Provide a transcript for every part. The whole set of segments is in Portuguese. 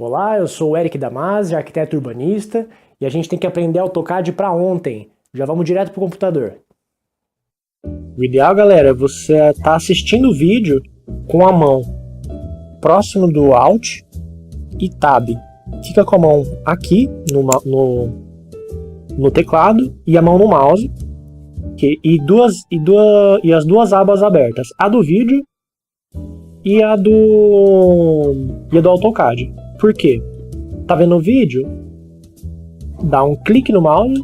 Olá, eu sou o Eric Damasio, arquiteto urbanista, e a gente tem que aprender AutoCAD para ontem. Já vamos direto para o computador. O ideal, galera, é você estar assistindo o vídeo com a mão próximo do Alt e Tab. Fica com a mão aqui no teclado e a mão no mouse e as duas abas abertas, a do vídeo e a do AutoCAD. Por quê? Tá vendo o vídeo? Dá um clique no mouse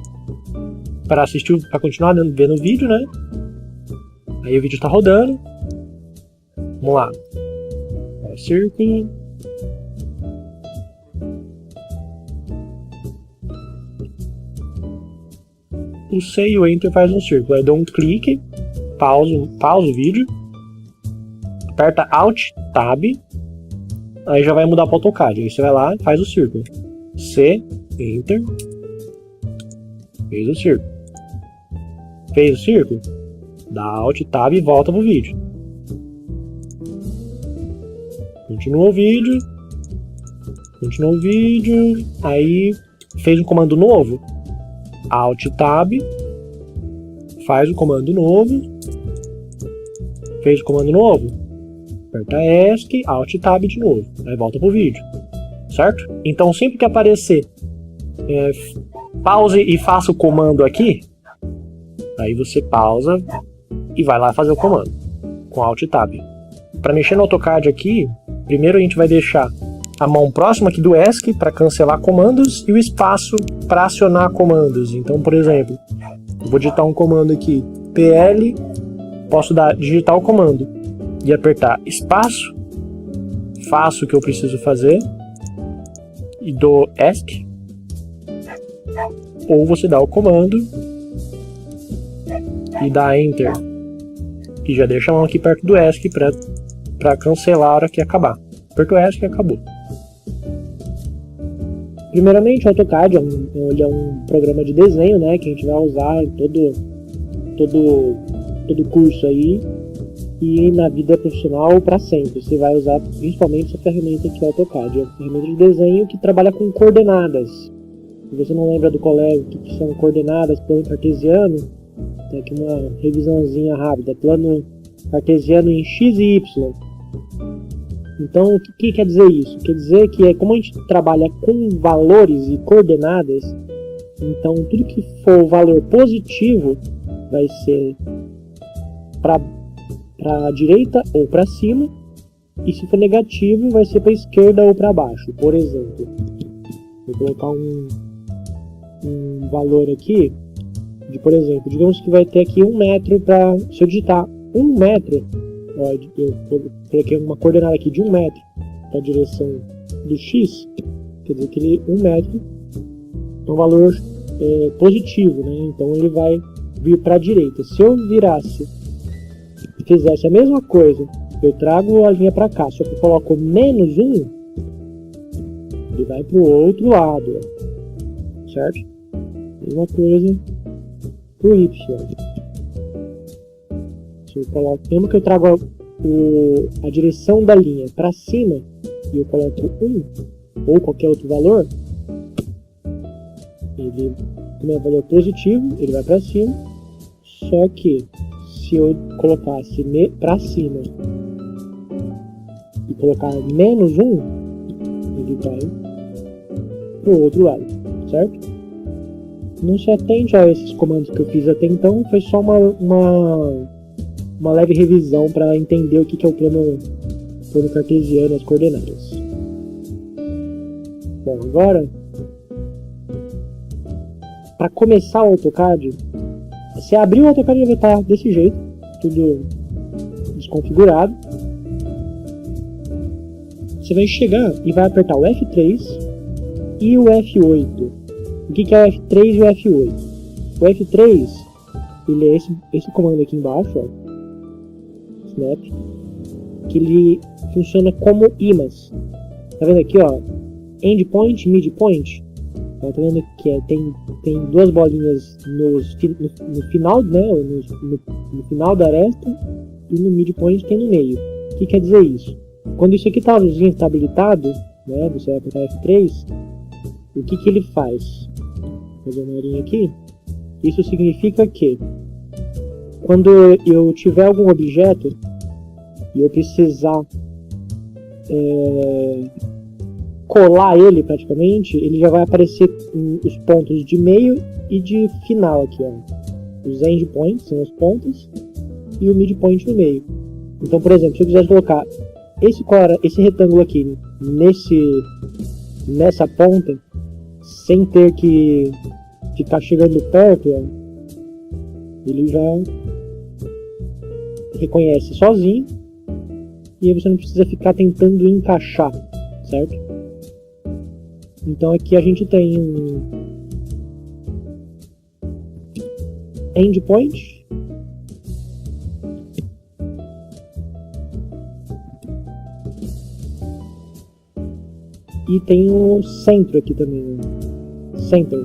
para continuar vendo o vídeo, né? Aí o vídeo tá rodando. Vamos lá. Círculo. Pulsei o Enter, faz um círculo. Aí dou um clique, pausa o vídeo, aperta Alt, Tab. Aí já vai mudar para o AutoCAD. Aí você vai lá e faz o círculo. C, Enter. Fez o círculo. Fez o círculo? Dá Alt, Tab e volta pro vídeo. Continua o vídeo. Aí fez um comando novo. Alt, Tab. Faz o comando novo. Fez o comando novo. Aperta ESC, Alt Tab de novo, aí volta pro vídeo, certo? Então sempre que aparecer pause e faça o comando aqui, aí você pausa e vai lá fazer o comando com Alt Tab. Para mexer no AutoCAD aqui, primeiro a gente vai deixar a mão próxima aqui do ESC para cancelar comandos e o espaço para acionar comandos. Então, por exemplo, eu vou digitar um comando aqui, PL, posso digitar o comando e apertar espaço, faço o que eu preciso fazer e dou ESC, ou você dá o comando e dá Enter e já deixa a mão aqui perto do ESC para cancelar a hora que acabar, porque o ESC acabou. Primeiramente, o AutoCAD ele é um programa de desenho, né, que a gente vai usar em todo curso aí. E na vida profissional para sempre. Você vai usar principalmente essa ferramenta aqui, o AutoCAD. É uma ferramenta de desenho que trabalha com coordenadas. Se você não lembra do colégio o que são coordenadas, plano cartesiano, tem aqui uma revisãozinha rápida. Plano cartesiano em x e y. Então, o que quer dizer isso? Quer dizer que como a gente trabalha com valores e coordenadas, então tudo que for valor positivo vai ser para a direita ou para cima, e se for negativo vai ser para a esquerda ou para baixo. Por exemplo, vou colocar um valor aqui de, por exemplo, digamos que vai ter aqui 1 metro. Se eu digitar 1 metro, ó, eu coloquei uma coordenada aqui de 1 metro para a direção do x, quer dizer que ele 1 metro é um valor positivo, né? Então ele vai vir para a direita. Se eu fizesse a mesma coisa, eu trago a linha para cá, só que eu coloco menos 1, ele vai para o outro lado, certo? Mesma coisa para o y. Se eu coloco, mesmo que eu trago a direção da linha para cima e eu coloco 1 ou qualquer outro valor, ele, como é valor positivo, ele vai para cima. Só que se eu colocasse para cima e colocar menos 1, ele vai para o outro lado, certo? Não se atente a esses comandos que eu fiz até então, foi só uma leve revisão para entender o que é o plano cartesiano e as coordenadas. Bom, agora, para começar o AutoCAD, você abrir o AutoCAD e vai estar desse jeito, tudo desconfigurado. Você vai chegar e vai apertar o F3 e o F8. O que é o F3 e o F8? O F3, ele é esse comando aqui embaixo, ó, Snap, que ele funciona como imãs. Tá vendo aqui, ó, Endpoint, Midpoint? Tá vendo que tem duas bolinhas no final, né, no final da aresta, e no midpoint tem no meio. O que quer dizer isso? Quando isso aqui está habilitado, né? Você vai apertar F3, o que que ele faz? Vou fazer uma linha aqui. Isso significa que quando eu tiver algum objeto e eu precisar colar ele praticamente, ele já vai aparecer os pontos de meio e de final aqui, ó. Os endpoints são as pontas e o midpoint no meio. Então, por exemplo, se eu quiser colocar esse retângulo aqui nessa ponta, sem ter que ficar chegando perto, ó, ele já reconhece sozinho e aí você não precisa ficar tentando encaixar, certo? Então aqui a gente tem um endpoint e tem o centro aqui também, center.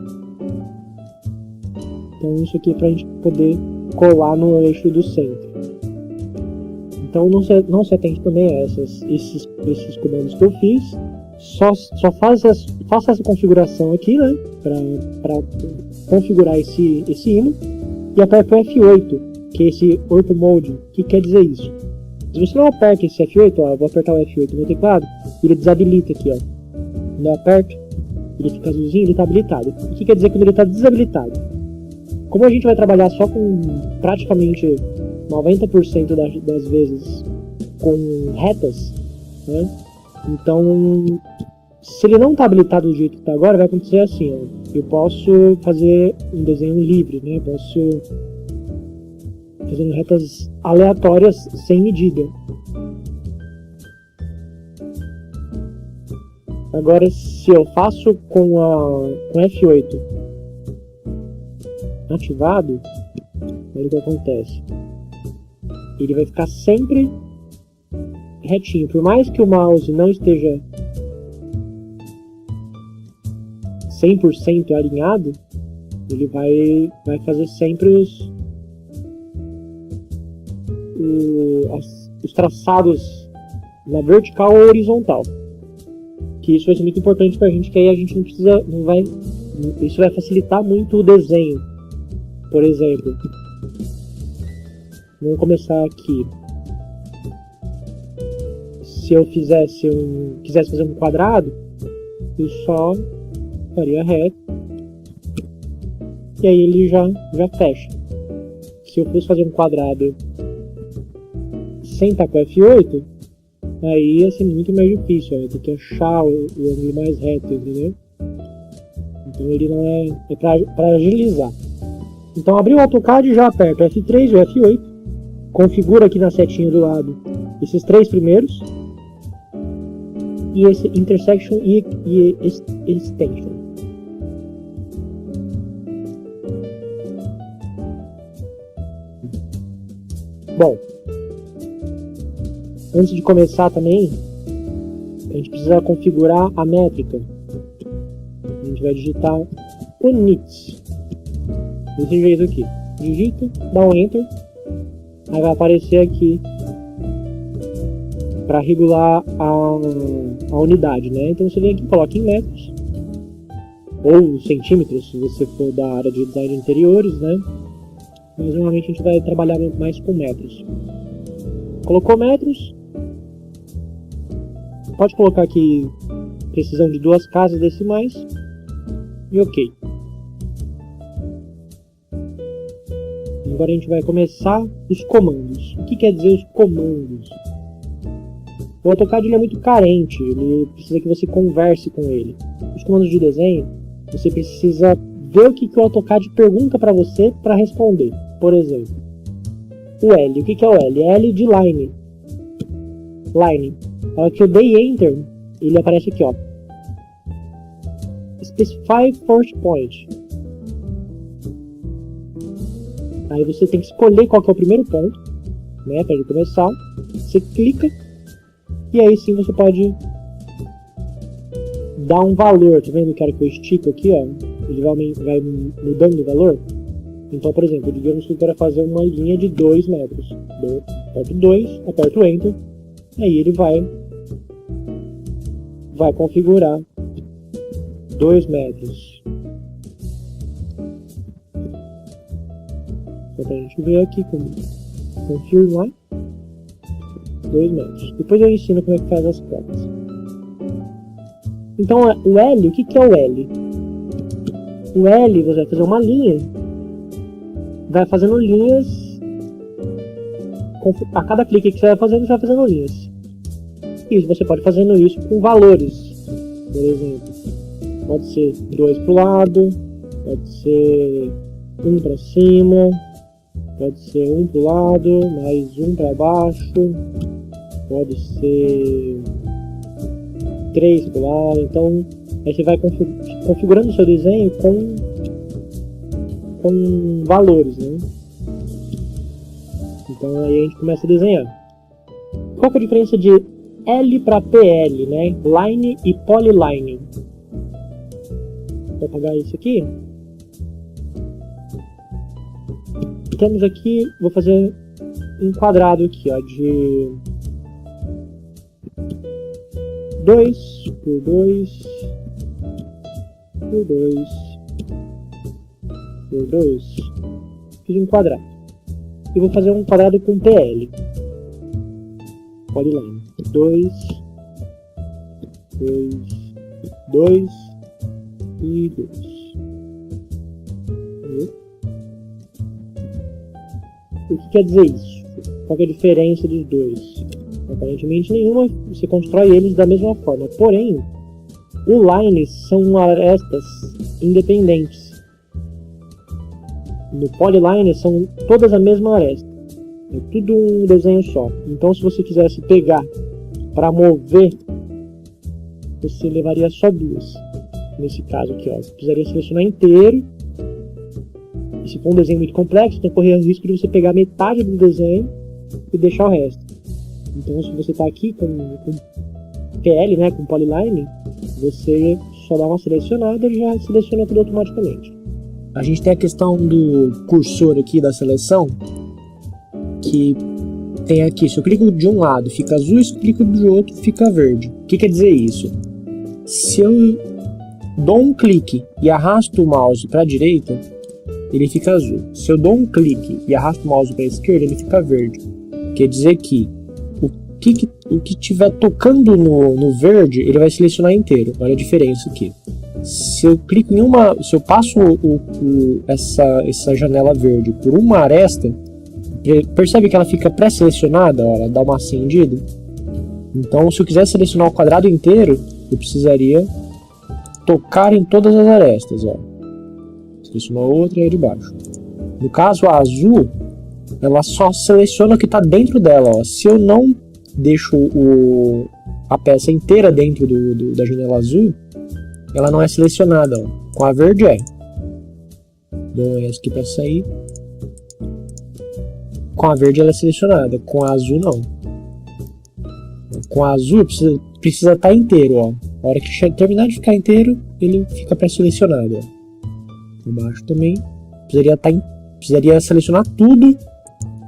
Então isso aqui é para a gente poder colar no eixo do centro. Então não se atente também a esses comandos que eu fiz. Só faça essa configuração aqui, né? Para configurar esse ímã. E aperta o F8, que é esse Ortho Mode. O que quer dizer isso? Se você não aperta esse F8, ó, eu vou apertar o F8 no meu teclado, ele desabilita aqui, ó. Quando eu aperto, ele fica azulzinho, ele está habilitado. O que quer dizer quando ele está desabilitado? Como a gente vai trabalhar só com praticamente 90% das vezes com retas, né? Então, se ele não está habilitado do jeito que está agora, vai acontecer assim, ó. Eu posso fazer um desenho livre, né? Eu posso fazer retas aleatórias sem medida. Agora, se eu faço com F8 ativado, olha o que acontece. Ele vai ficar sempre retinho. Por mais que o mouse não esteja 100% alinhado, ele vai fazer sempre os traçados na vertical ou horizontal. Que isso vai ser muito importante pra gente, que aí a gente isso vai facilitar muito o desenho. Por exemplo, vamos começar aqui. Se eu quisesse fazer um quadrado, eu só faria reto e aí ele já fecha. Se eu fosse fazer um quadrado sem estar com F8, aí ia ser muito mais difícil, eu tenho que achar o ângulo mais reto, entendeu? Então ele não é para agilizar. Então abriu o AutoCAD, já aperta F3 ou F8, configura aqui na setinha do lado esses três primeiros e esse intersection e extension. Bom, antes de começar também, a gente precisa configurar a métrica. A gente vai digitar units. Desse jeito aqui. Digita, dá um Enter. Aí vai aparecer aqui para regular a unidade, né? Então você vem aqui e coloca em metros. Ou centímetros, se você for da área de design de interiores, né? Mas normalmente a gente vai trabalhar mais com metros. Colocou metros. Pode colocar aqui precisão de 2 casas decimais. E ok. Agora a gente vai começar os comandos. O que quer dizer os comandos? O AutoCAD ele é muito carente, ele precisa que você converse com ele. Os comandos de desenho, você precisa ver o que o AutoCAD pergunta para você para responder. Por exemplo, o L. O que é o L? L de line. Line. Na hora que eu dei Enter, ele aparece aqui, ó. Specify first point. Aí você tem que escolher qual que é o primeiro ponto, né, para ele começar. Você clica e aí sim você pode dar um valor. Tá vendo que a hora que eu estico aqui, ó, ele vai mudando o valor. Então, por exemplo, digamos que eu quero fazer uma linha de 2 metros. Aperto 2, aperto Enter, aí ele vai vai configurar 2 metros. Então a gente vê aqui como confirmar 2 metros. Depois eu ensino como é que faz as placas. Então o L, o que é o L? O L, você vai fazer uma linha, vai fazendo linhas, a cada clique que você vai fazendo linhas. Isso, você pode fazendo isso com valores, por exemplo, pode ser 2 para o lado, pode ser 1 para cima, pode ser 1 para o lado, mais 1 para baixo, pode ser 3 para o lado. Então aí você vai configurando o seu desenho com valores, né? Então aí a gente começa a desenhar. Qual que é a diferença de L para PL, né? Line e polyline. Vou apagar isso aqui. Temos aqui, vou fazer um quadrado aqui, ó, de 2 por 2 por 2 por 2. Fiz um quadrado. E vou fazer um quadrado com PL. Polyline. 2 e 2. O que quer dizer isso? Qual é a diferença dos dois? Aparentemente nenhuma, você constrói eles da mesma forma. Porém, o line são arestas independentes. No polyline são todas a mesma aresta. É tudo um desenho só. Então se você quisesse pegar para mover, você levaria só 2. Nesse caso aqui, ó, você precisaria selecionar inteiro. E se for um desenho muito complexo, então correr o risco de você pegar metade do desenho e deixar o resto. Então se você está aqui com PL, né, com polyline, você só dá uma selecionada e já seleciona tudo automaticamente. A gente tem a questão do cursor aqui da seleção, que tem aqui, se eu clico de um lado fica azul, se eu clico do outro fica verde. O que quer dizer isso? Se eu dou um clique e arrasto o mouse para a direita, ele fica azul. Se eu dou um clique e arrasto o mouse para a esquerda, ele fica verde. Quer dizer que o que estiver tocando no verde, ele vai selecionar inteiro. Olha a diferença aqui. Se eu clico em se eu passo essa janela verde por uma aresta, percebe que ela fica pré-selecionada, ela dá uma acendida. Então, se eu quiser selecionar o quadrado inteiro, eu precisaria tocar em todas as arestas, ó. Selecionou outra aí de baixo. No caso, a azul, ela só seleciona o que está dentro dela, ó. Se eu não deixo a peça inteira dentro da janela azul, ela não é selecionada, ó. Com a verde é. Dou essa aqui para sair. Com a verde ela é selecionada, com a azul não. Com a azul precisa estar inteiro, ó. A hora que terminar de ficar inteiro, ele fica pré-selecionado, ó. Embaixo também precisaria selecionar tudo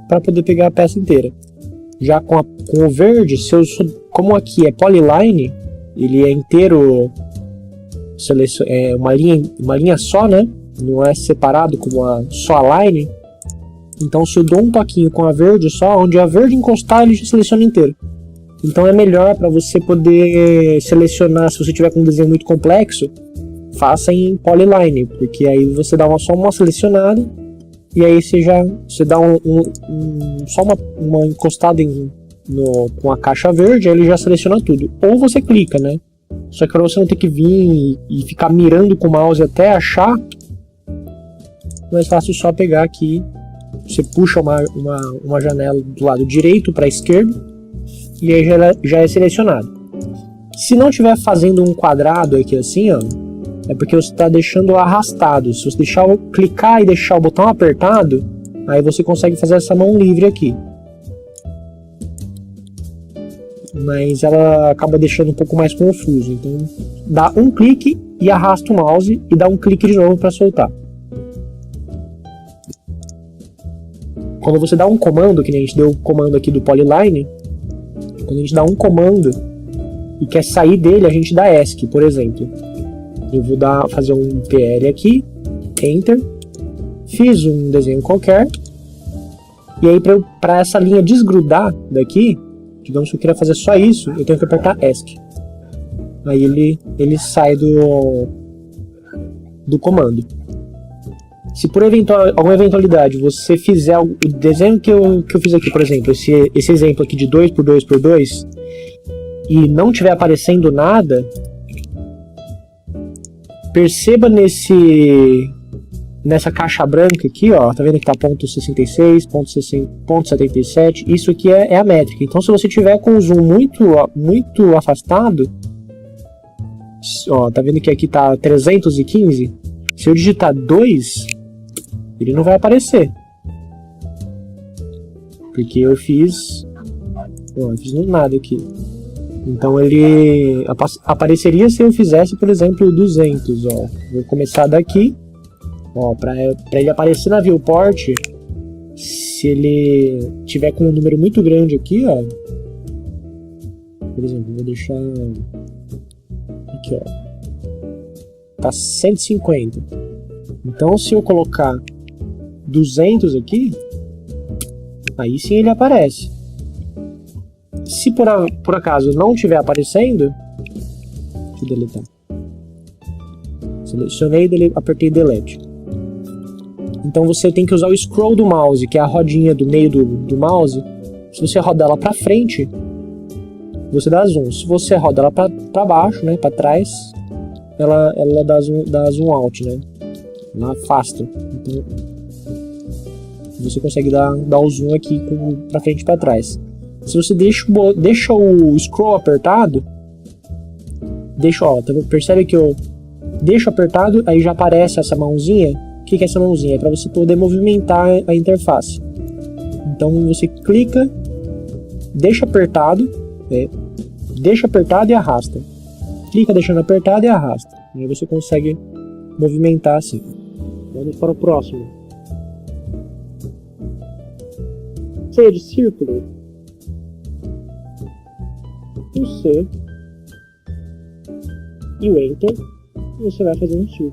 para poder pegar a peça inteira. Já com o verde, como aqui é polyline, ele é inteiro, é uma linha só, né? Não é separado como só a line. Então se eu dou um toquinho com a verde só, onde a verde encostar, ele já seleciona inteiro. Então é melhor para você poder selecionar, se você tiver com um desenho muito complexo, faça em polyline, porque aí você dá só uma selecionada e aí você dá só uma encostada com a caixa verde, aí ele já seleciona tudo. Ou você clica, né? Só que para você não ter que vir e ficar mirando com o mouse até achar, é mais fácil só pegar aqui. Você puxa uma janela do lado direito para a esquerda e aí já é selecionado. Se não estiver fazendo um quadrado aqui assim, ó, é porque você está deixando arrastado. Se você clicar e deixar o botão apertado, aí você consegue fazer essa mão livre aqui. Mas ela acaba deixando um pouco mais confuso. Então dá um clique e arrasta o mouse e dá um clique de novo para soltar. Quando você dá um comando, que nem a gente deu o comando aqui do polyline, quando a gente dá um comando e quer sair dele, a gente dá ESC, por exemplo. Eu vou fazer um PL aqui, Enter, fiz um desenho qualquer, e aí para essa linha desgrudar daqui, digamos que eu queira fazer só isso, eu tenho que apertar ESC. Aí ele sai do comando. Se por alguma eventualidade você fizer o desenho que eu fiz aqui, por exemplo, esse exemplo aqui de 2x2x2, e não estiver aparecendo nada, perceba nessa caixa branca aqui, ó, tá vendo que tá ponto .66, ponto .77, isso aqui é a métrica. Então se você tiver com o zoom muito afastado, ó, tá vendo que aqui tá 315, se eu digitar 2, ele não vai aparecer. Porque eu fiz nada aqui. Então ele apareceria se eu fizesse, por exemplo, 200, ó. Vou começar daqui, ó, para ele aparecer na viewport, se ele tiver com um número muito grande aqui, ó. Por exemplo, vou deixar aqui, ó. Tá 150. Então se eu colocar 200 aqui, aí sim ele aparece. Se por acaso não estiver aparecendo, deixa eu deletar. Selecionei e apertei Delete. Então você tem que usar o scroll do mouse, que é a rodinha do meio do mouse. Se você rodar ela para frente, você dá zoom. Se você roda ela para baixo, né, para trás, ela dá zoom out, né? Ela afasta. Então você consegue dar o zoom aqui para frente e para trás. Se você deixa o scroll apertado, percebe que eu deixo apertado, aí já aparece essa mãozinha. O que é essa mãozinha? É para você poder movimentar a interface. Então você clica, deixa apertado, deixa apertado e arrasta. Clica deixando apertado e arrasta. Aí você consegue movimentar assim. Vamos para o próximo. C de círculo. O C e o Enter, e você vai fazer um círculo.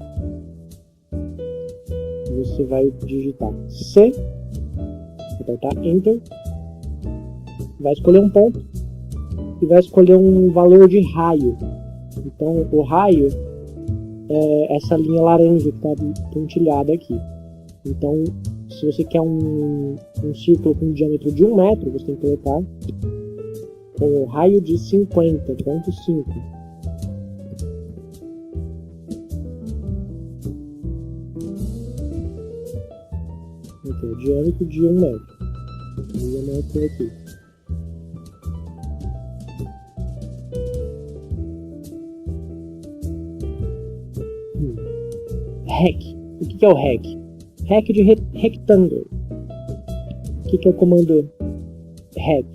Você vai digitar C, apertar Enter, vai escolher um ponto e vai escolher um valor de raio. Então o raio é essa linha laranja que está pontilhada aqui. Então se você quer um círculo com um diâmetro de 1 metro, você tem que colocar com o raio de 50.5. Aqui, o diâmetro de 1 metro. Diâmetro aqui. Rec. O que é o rec? Rec de rectangle. O que é o comando rec?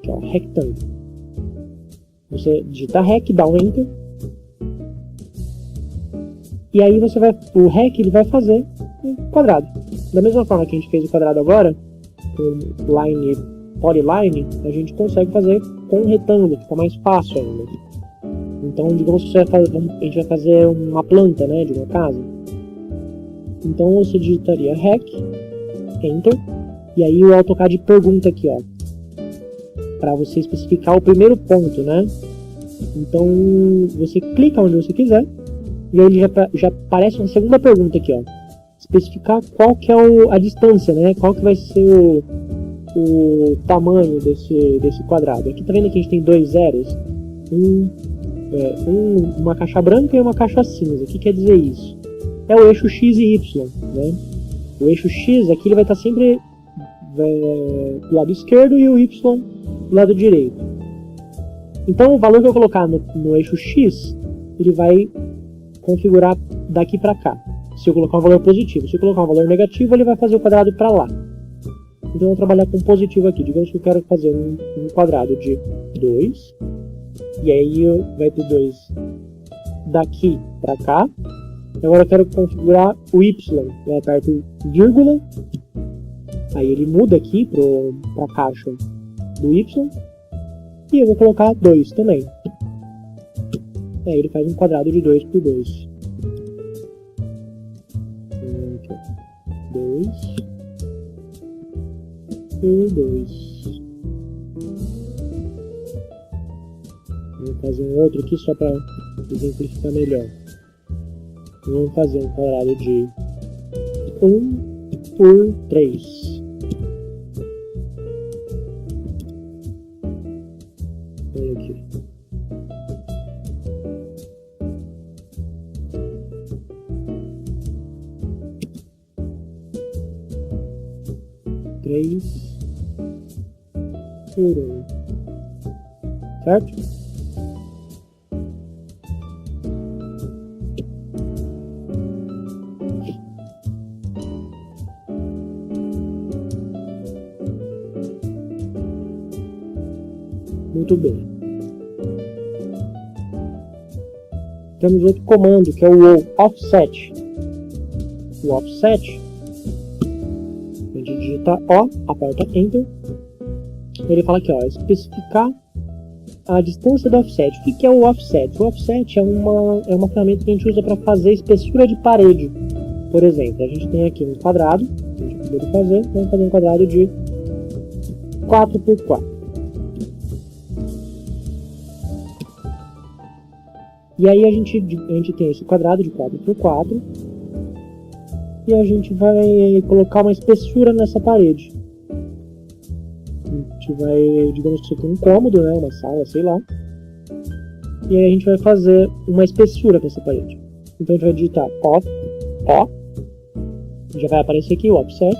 Que é o rectangle. Você digita rec, dá um enter, e aí o rec ele vai fazer um quadrado. Da mesma forma que a gente fez o quadrado agora, com line polyline, a gente consegue fazer com um retângulo, fica mais fácil ainda. Então, digamos que a gente vai fazer uma planta, né, de uma casa. Então você digitaria rec, enter, e aí o AutoCAD pergunta aqui, ó, para você especificar o primeiro ponto, né? Então você clica onde você quiser e aí ele já aparece uma segunda pergunta aqui, ó, especificar qual que é a distância, né? Qual que vai ser o tamanho desse quadrado. Aqui tá vendo que a gente tem dois zeros, uma caixa branca e uma caixa cinza. O que quer dizer isso? É o eixo X e Y, né? O eixo X aqui ele vai estar sempre do lado esquerdo e o Y do lado direito. Então o valor que eu colocar no eixo X, ele vai configurar daqui para cá. Se eu colocar um valor positivo, se eu colocar um valor negativo, ele vai fazer o quadrado para lá. Então eu vou trabalhar com positivo aqui. Digamos que eu quero fazer um quadrado de 2, e aí vai ter 2 daqui para cá. Agora eu quero configurar o Y. Eu aperto vírgula, aí ele muda aqui para a caixa do Y, e eu vou colocar 2 também. Aí ele faz um quadrado de 2 por 2. 2 por 2. Vou fazer um outro aqui só para exemplificar melhor. Vamos fazer um quadrado de 1 por 3. Olha aqui. Três por 1. Certo? Muito bem. Temos outro comando que é o offset. O offset, a gente digita O, aperta Enter. Ele fala aqui, ó, especificar a distância do offset. O que é o offset? O offset é uma ferramenta que a gente usa para fazer espessura de parede. Por exemplo, a gente tem aqui um quadrado, que a gente acabou de fazer, vamos fazer um quadrado de 4 por 4. E aí a gente tem esse quadrado de 4 por 4 e a gente vai colocar uma espessura nessa parede. A gente vai, digamos que isso aqui é um cômodo, né, uma sala, sei lá. E aí a gente vai fazer uma espessura nessa parede. Então a gente vai digitar O, já vai aparecer aqui o offset,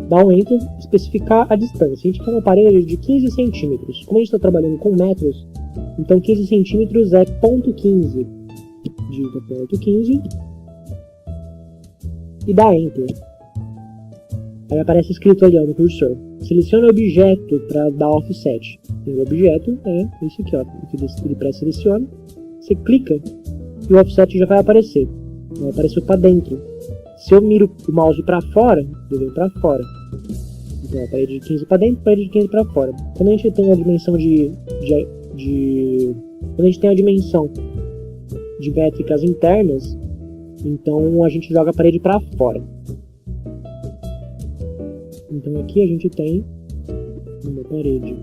dá um Enter, especificar a distância. A gente quer uma parede de 15 centímetros. Como a gente está trabalhando com metros, então 15 centímetros é ponto 15. Digita ponto 15 e dá Enter. Aí aparece escrito ali, ó, no cursor. Selecione o objeto para dar offset. E o objeto é esse aqui, ó, que ele pré-seleciona. Você clica e o offset já vai aparecer. Vai aparecer para dentro. Se eu miro o mouse para fora, ele vem para fora. Então a parede de 15 para dentro, parede de 15 para fora. Quando a gente tem a dimensão quando a gente tem a dimensão de métricas internas, então a gente joga a parede para fora. Então aqui a gente tem uma parede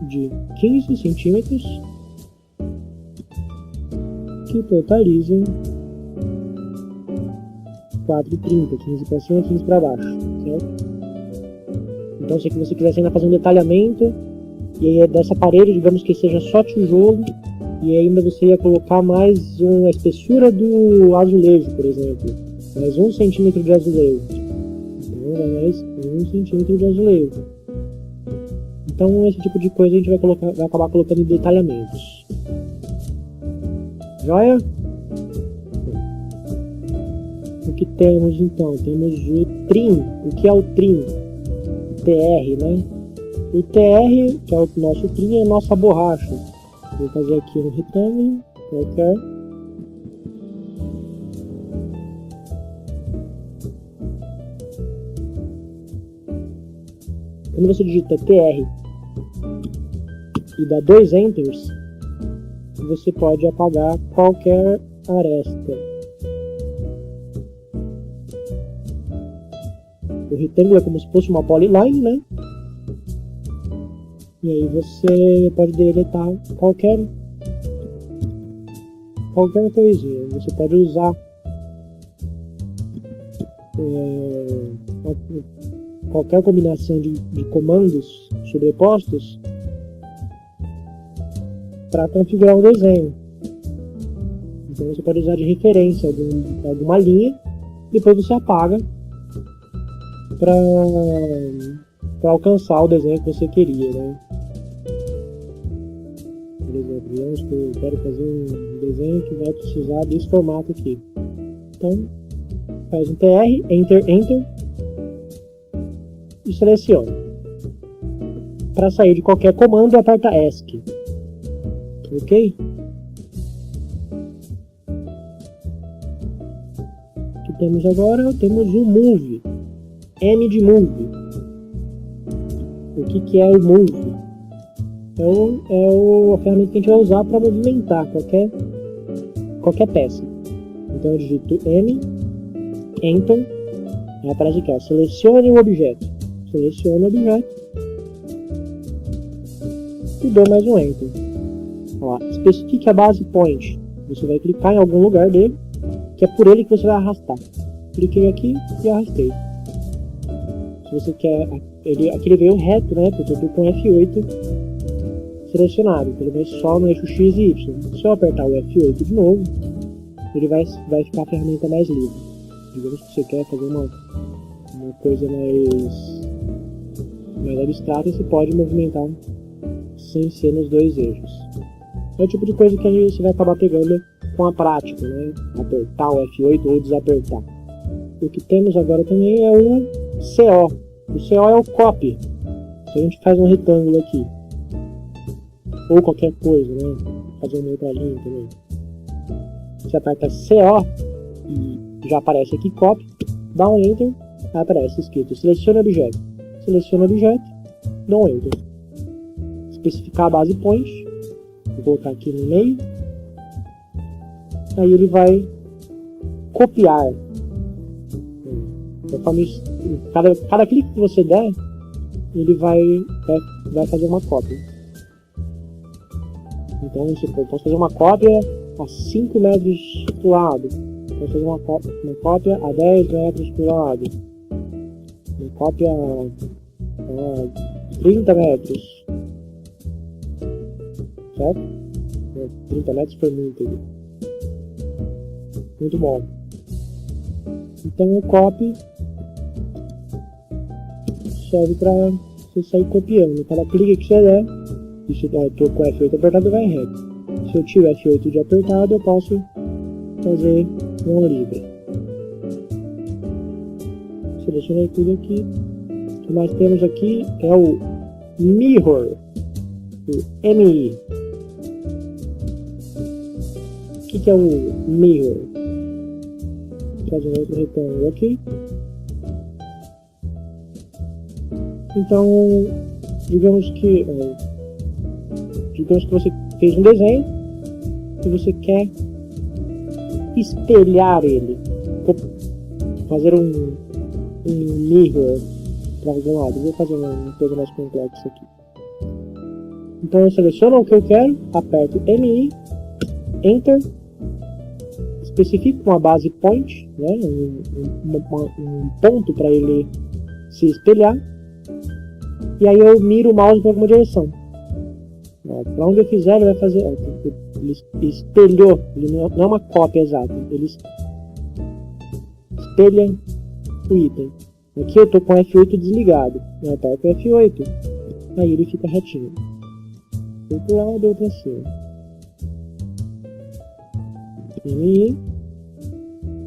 de 15 centímetros que totaliza 4,30, 15 para cima, 15 para baixo, certo? Então se você quiser ainda fazer um detalhamento, e aí dessa parede, digamos que seja só tijolo, e ainda você ia colocar mais uma espessura do azulejo, por exemplo, mais 1 centímetro de azulejo, então vai mais 1 centímetro de azulejo. Então esse tipo de coisa a gente vai acabar colocando em detalhamentos. Joia? O que temos então? Temos o trim. O que é o trim? TR, né? O TR, que é o nosso trim, é a nossa borracha. Vou fazer aqui um retângulo qualquer. Quando você digita TR e dá 2 enters, você pode apagar qualquer aresta. O retângulo é como se fosse uma polyline, né? E aí você pode deletar qualquer coisinha. Você pode usar qualquer combinação de comandos sobrepostos para configurar um desenho. Então você pode usar de referência alguma linha, depois você apaga para alcançar o desenho que você queria, né? Por exemplo, digamos que eu quero fazer um desenho que vai precisar desse formato aqui. Então, faz um TR, Enter, Enter e seleciona. Para sair de qualquer comando, aperta ESC. Ok? O que temos agora? Temos o Move. M de Move. O que é o Move? A ferramenta que a gente vai usar para movimentar qualquer peça. Então eu digito M, Enter, aí aparece aqui, ó, selecione o objeto. Seleciono o objeto e dou mais um Enter. Ó, especifique a base point. Você vai clicar em algum lugar dele, que é por ele que você vai arrastar. Cliquei aqui e arrastei. Se você quer... aqui ele veio reto, né? Porque eu estou com F8 selecionado. Então ele vai só no eixo X e Y. Se eu apertar o F8 de novo, ele vai ficar a ferramenta mais livre. Digamos que você quer fazer uma coisa mais abstrata, você pode movimentar sem ser nos dois eixos. É o tipo de coisa que você vai acabar pegando com a prática, né? Apertar o F8 ou desapertar. O que temos agora também é o CO. O CO é o copy. Se a gente faz um retângulo aqui, ou qualquer coisa, né? Fazer uma outra linha também. Você aperta CO e já aparece aqui copy, dá um enter, aí aparece escrito selecione objeto. Seleciona objeto, dá um enter. Especificar a base point, vou colocar aqui no meio. Aí ele vai copiar. Cada clique que você der, ele vai fazer uma cópia. Então, eu posso fazer uma cópia a 5 metros do lado. Posso fazer uma cópia a 10 metros do lado. Uma cópia a 30 metros. Certo? 30 metros foi muito. Muito bom. Então o copy serve para você sair copiando. Cada clique que você der, se eu estou com F8 apertado, vai reto. Se eu tiver F8 de apertado, eu posso fazer um livre. Selecionei tudo aqui. O que mais temos aqui é o Mirror, o MI. O que é o Mirror? Vou fazer um outro retângulo aqui. Então, digamos que você fez um desenho e você quer espelhar ele, fazer um mirror para algum lado. Vou fazer uma coisa mais complexa aqui. Então eu seleciono o que eu quero, aperto MI, Enter, especifico uma base point, né, um ponto para ele se espelhar, e aí eu miro o mouse para alguma direção. Para onde eu fizer, ele vai fazer. Ele espelhou, ele não é uma cópia exata, ele espelha o item. Aqui eu estou com o F8 desligado, eu aperto o F8, aí ele fica retinho. Outro lado, outro assim.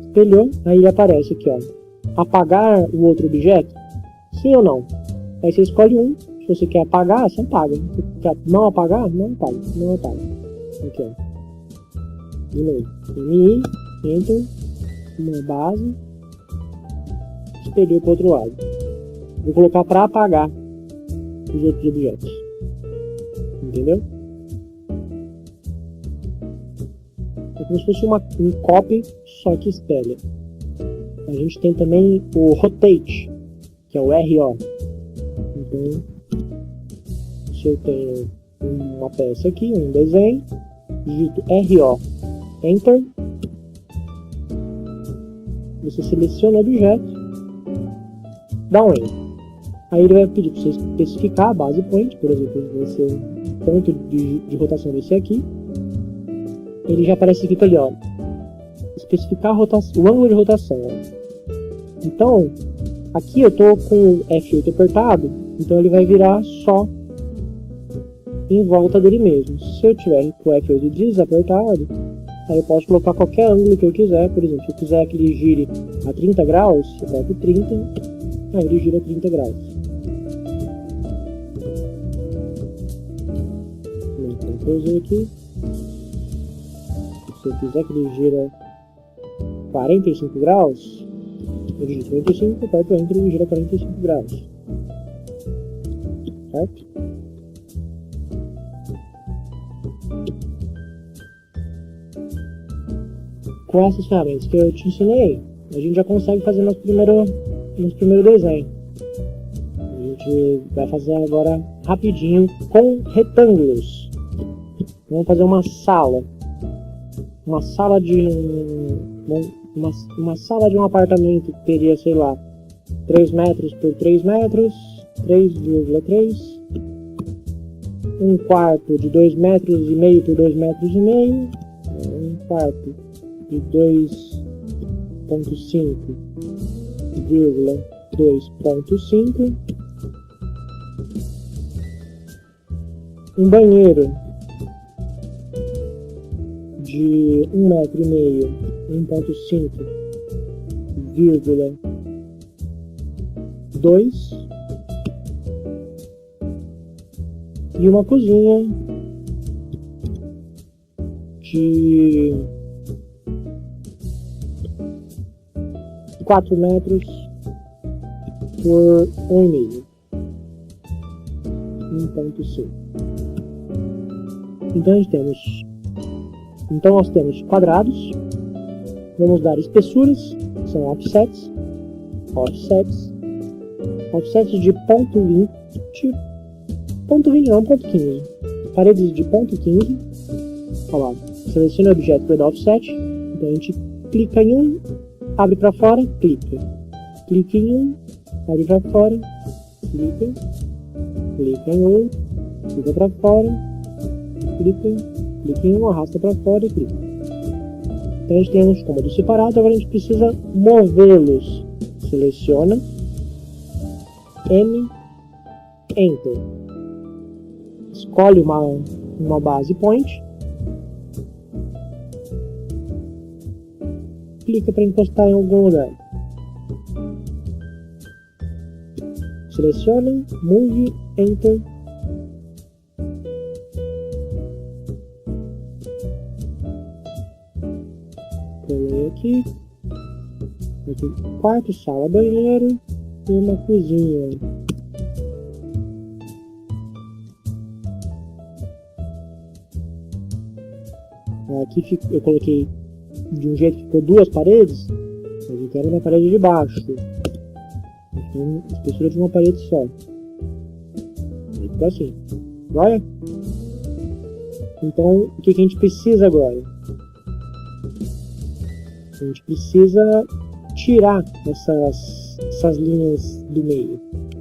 Espelhou, aí ele aparece aqui, ó. Apagar o outro objeto? Sim ou não? Aí você escolhe um. Se você quer apagar, você apaga. Se você quer não apagar, não apaga. Não apaga. Aqui, ó. De novo. MI, Enter, uma base. Espelhou para o outro lado. Vou colocar para apagar os outros objetos. Entendeu? É como se fosse um copy, só que espelha. A gente tem também o Rotate, que é o RO. Então, se eu tenho uma peça aqui, um desenho, digito RO, Enter, você seleciona o objeto, dá um Enter. Aí ele vai pedir para você especificar a base point, por exemplo, vai ser um ponto de rotação desse aqui. Ele já aparece escrito ali, ó, especificar o ângulo de rotação. Ó. Então, aqui eu estou com o F8 apertado, então ele vai virar só em volta dele mesmo. Se eu tiver com o F8 desapertado, aí eu posso colocar qualquer ângulo que eu quiser. Por exemplo, se eu quiser que ele gire a 30 graus, eu coloco 30, aí ele gira 30 graus. Então, coisa aqui. Se eu quiser que ele gira 45 graus, eu digito 45, aperto o Enter e ele gira 45 graus. certo? Com essas ferramentas que eu te ensinei, a gente já consegue fazer nosso primeiro desenho. A gente vai fazer agora rapidinho com retângulos. Vamos fazer uma sala. Uma sala de um apartamento que teria, sei lá, 3 metros por 3 metros, 3,3. Um quarto de 2,5 metros por 2,5 metros. Um quarto de 2,5. Um banheiro de 1,5 metro, 1,5,2. E uma cozinha de 4 metros por 1,5. 1,5. Então nós temos quadrados. Vamos dar espessuras, são offsets de ponto 20, não, ponto 15. Paredes de ponto 15. Olha lá, seleciona o objeto para dar offset. Então a gente clica em um, abre para fora, clica em um, abre para fora, clica em um, clica para fora, clica em um, arrasta para fora e clica. Então a gente tem uns cômodos separados, agora a gente precisa movê-los. Seleciona, M, Enter. Escolhe uma base point. Clica para encostar em algum lugar. Seleciona, Move, Enter. Pulei aqui. Quarto, sala, banheiro e uma cozinha. Aqui eu coloquei de um jeito que ficou duas paredes, mas eu quero na parede de baixo. Então, espessura de uma parede só. Ficou assim. Olha? Então, o que a gente precisa agora? A gente precisa tirar essas linhas do meio.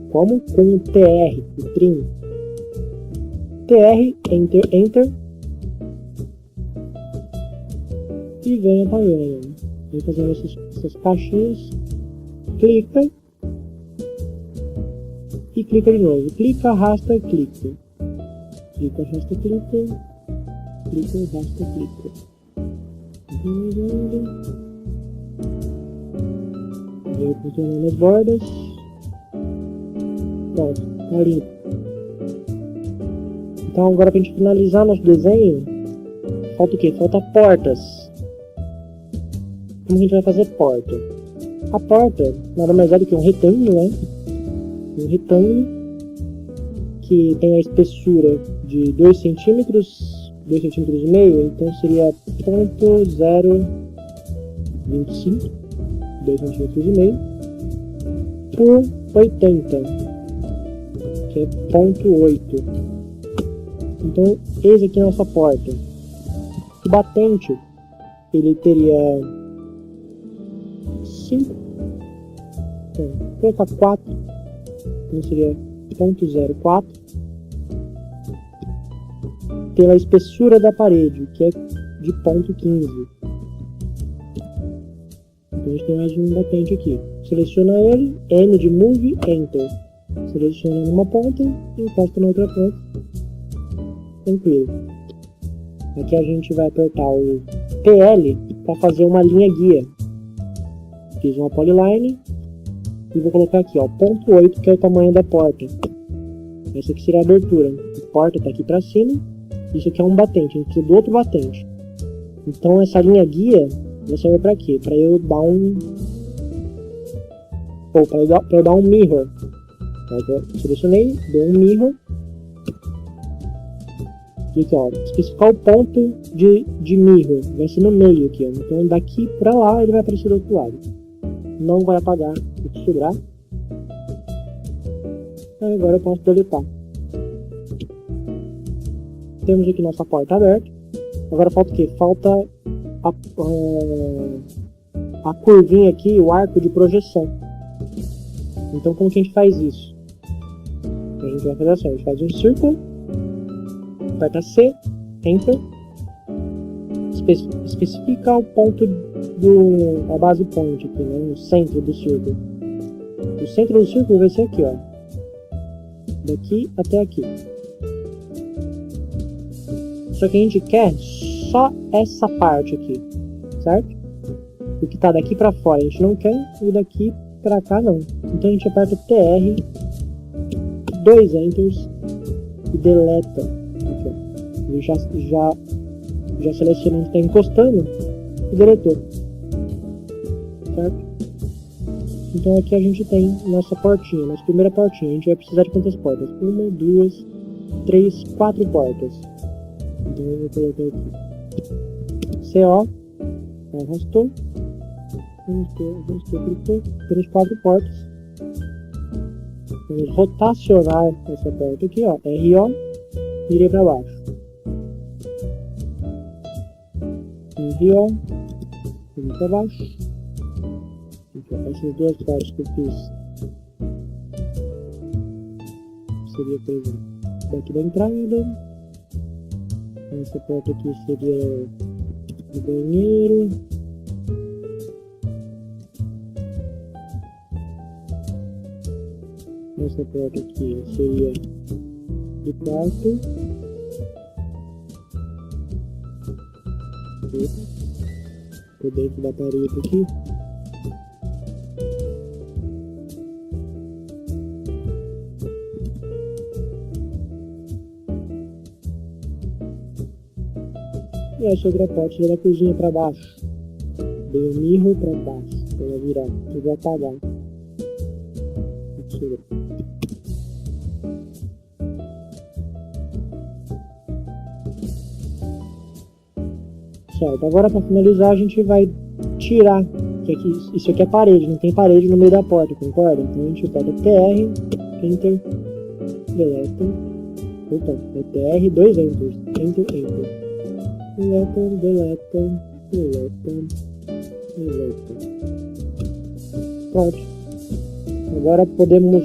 Como? Com o TR, o trim. TR, Enter. E vem apagando. Vem fazendo essas caixinhas. Clica. E clica de novo. Clica, arrasta, clica. Clica, arrasta, clica. Clica, arrasta, clica. Vem contornando as bordas. Pronto, tá limpo. Então agora pra gente finalizar nosso desenho, falta o que? Falta portas. Como a gente vai fazer porta? A porta nada mais é do que um retângulo, né? Um retângulo que tem a espessura de 2 centímetros, 2,5 cm, então seria 0,025, 2,5 cm, por 80, que é 0,8. Então, esse aqui é a nossa porta. O batente, ele teria 5, então, vou colocar 4, então seria 0,04, pela espessura da parede, que é de 0,15. Então a gente tem mais um batente aqui. Seleciona ele, M de Move, Enter. Seleciona numa ponta e encosta na outra ponta. Tranquilo. Aqui a gente vai apertar o PL para fazer uma linha guia. Fiz uma polyline e vou colocar aqui, ó, 0,8, que é o tamanho da porta. Essa aqui seria a abertura. A porta está aqui para cima. Isso aqui é um batente, a gente precisa do outro batente. Então essa linha guia vai servir para quê? Para eu dar um... para eu dar um mirror Aí eu selecionei, dei um mirror. E aqui, ó, especificar o ponto de mirror. Vai ser no meio aqui, ó. Então daqui pra lá ele vai aparecer do outro lado. Não vai apagar o que sobrar. Aí agora eu posso deletar. Temos aqui nossa porta aberta. Agora falta o quê? Falta a curvinha aqui, o arco de projeção. Então como que a gente faz isso? A gente vai fazer assim, a gente faz um círculo, aperta C, Enter, especifica o ponto a base point aqui, né? O centro do círculo. O centro do círculo vai ser aqui, ó. Daqui até aqui. Só que a gente quer só essa parte aqui, certo? O que tá daqui pra fora a gente não quer, e daqui pra cá não. Então a gente aperta TR, 2 Enters e deleta. Aqui, ó. Ele já selecionou onde tá encostando e deletou. Certo? Então aqui a gente tem nossa portinha, nossa primeira portinha. A gente vai precisar de quantas portas? 1, 2, 3, 4 portas. Então eu vou colocar aqui CO, arrastou, clicou, temos 4 portas. Vamos rotacionar essa porta aqui, ó, RO, virei para baixo. RO, virei para baixo. Essas duas partes que eu fiz seria, por exemplo, daqui da entrada. Essa porta aqui seria do banheiro. Essa porta aqui seria do quarto. Por dentro da parede aqui. E essa outra porta da cozinha para baixo. Dei um mirror para baixo, para ela virar. Eu vou apagar. Certo, agora para finalizar a gente vai tirar. Que aqui, isso aqui é parede, não tem parede no meio da porta, concorda? Então a gente aperta TR, Enter, deleta. Opa, é TR, 2 Enters, Enter, Enter. Deleta. Pronto. Agora podemos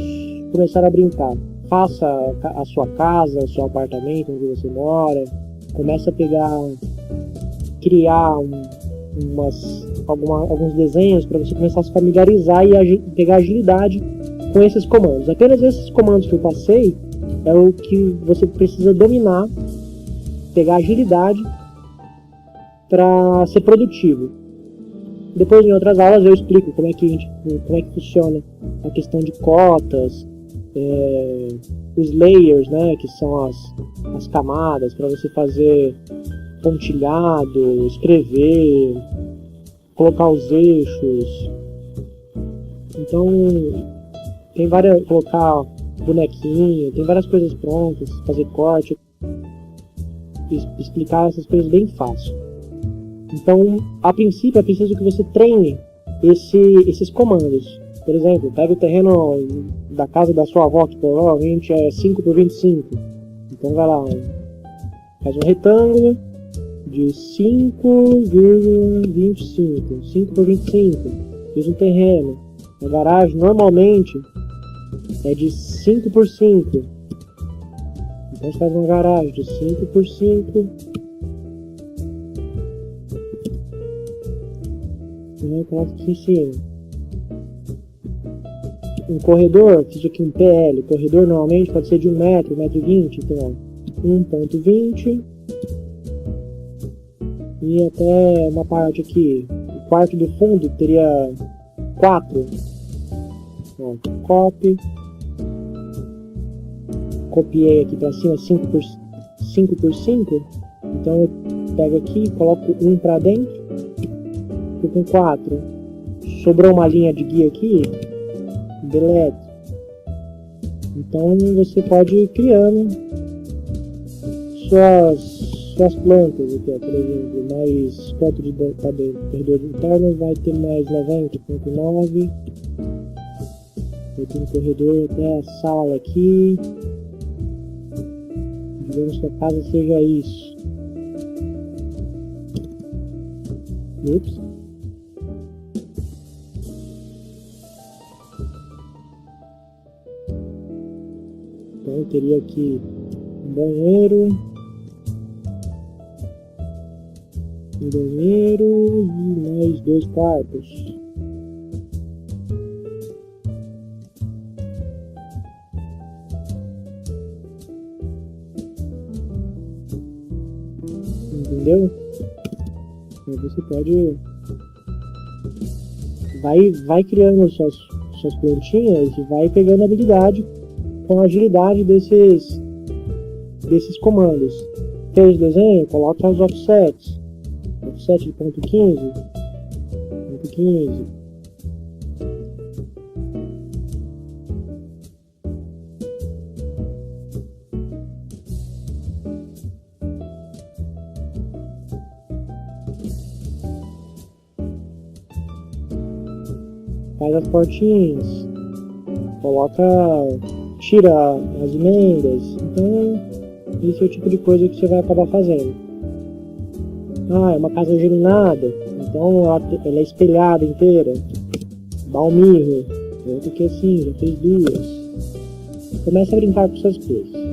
começar a brincar. Faça a sua casa, o seu apartamento onde você mora. Começa a criar alguns desenhos para você começar a se familiarizar e pegar agilidade com esses comandos. Apenas esses comandos que eu passei é o que você precisa dominar, pegar agilidade para ser produtivo. Depois em outras aulas eu explico como é que funciona a questão de cotas, os layers, né, que são as camadas para você fazer pontilhado, escrever, colocar os eixos. Então tem colocar bonequinho, tem várias coisas prontas, fazer corte, explicar essas coisas bem fácil. Então, a princípio, é preciso que você treine esses comandos. Por exemplo, pega o terreno da casa da sua avó, que provavelmente é 5 por 25. Então vai lá, faz um retângulo de 5,25. 5 por 25. Fiz um terreno. A garagem normalmente é de 5 por 5. Então você faz uma garagem de 5 por 5. Coloca aqui em cima. Um corredor, fiz aqui um PL. O corredor normalmente pode ser de 1 metro, 1,20 m. Então, 1,20 e até uma parte aqui. O quarto do fundo teria 4. Ó, copy. Copiei aqui para cima 5 por 5. Então eu pego aqui, coloco 1 para dentro. Com 4, sobrou uma linha de guia aqui, deleto, Então você pode ir criando suas plantas aqui, ó, por exemplo, mais quanto de corredor interno vai ter mais 90,9. Eu tenho um corredor até a sala aqui. Digamos que a casa seja isso. Ups. Então eu teria aqui um banheiro e mais 2 quartos. Entendeu? Então você pode vai criando suas plantinhas e vai pegando habilidade com a agilidade desses comandos. Fez desenho, coloca os offsets. Offset de ponto 15. Ponto 15. Faz as portinhas. Tira as emendas. Então, esse é o tipo de coisa que você vai acabar fazendo. É uma casa geminada, então ela é espelhada inteira. Balmirro, outro que assim, já fez 2. Começa a brincar com essas coisas.